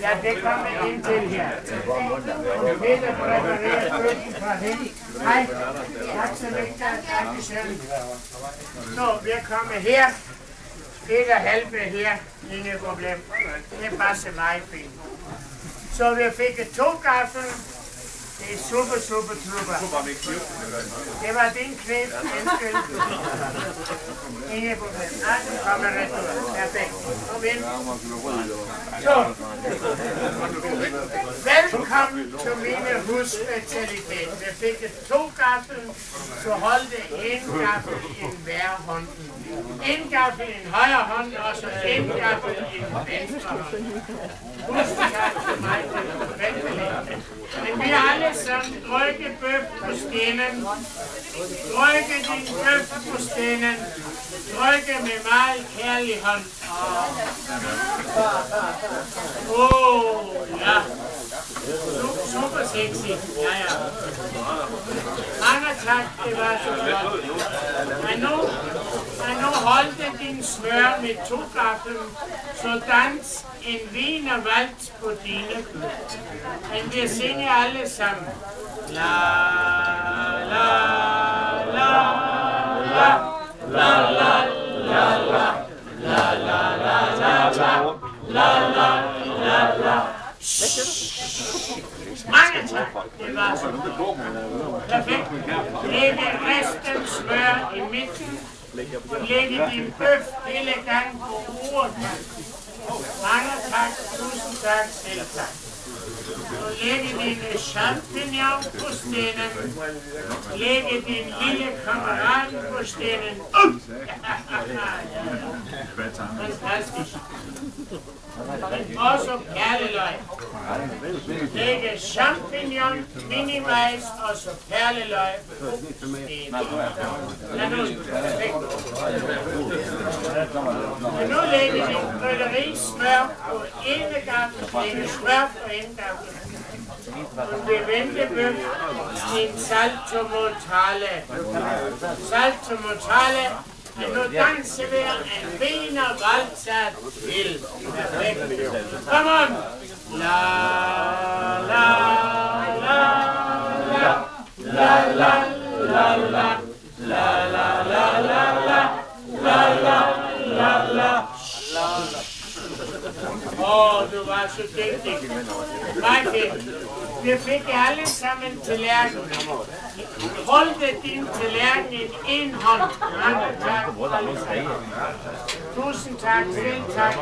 Ja, det kommer ind til her. Peter præparerer bøtten fra hende. Hej. Tak så længe. Tak selv. Så, vi er kommet her. Peter Halpe her. Ingen problem. Det passer meget fint. Så vi fik 2 gaffel. Det er super trupper. Det var din knæb, undskyld. Ingen problem. Nej, det kommer ret ud. Perfekt. Kom ind. Så. Velkommen til mine husspecialitet. Vi fik 2 gaffel, så holdte 1 gaffel i hver hånd. 1 gaffel i højre hånd, og så 1 gaffel i venstre hånd. Husk til mig, velkommen. Men vi har alle sammen drøkke bøf på stenen. Drøkke din bøf på stenen. Drøkke med meget kærlig hånd. Ja. Super sexy. Ja. Mange tak, det var så godt. Men nu holdte din smør med 2 gaffel, så dans en wienerwalz på dine. Men vi synger alle sammen. La la la la la la la la la la la la la. Mange tak, det var så godt. Perfekt. Lægge resten smør i midten. Lægge din bøf elegant på ordet. Mange tak, tusind tak, selv tak. Så lægge dine champignon på stenen. Lægge din lille kammerat på stenen. Fantastisk. Og så perleløg. Lægge champignon, minimajs og så perleløg på stenen. Men nu lægger vi krydderismør på ene gaffel, lægge smør på ene gaffel. Og vi venter bøf en salto mortale. Salto mortale. Men nu danser vi en wienerwalz til. Perfekt. Kom on! La la la la la la la la la la la la la la. Du var så dygtig. Michael, vi fik alle sammen tallerken. Holdte din tallerken i en hånd. Mange tak. Tusind tak. Selv tak.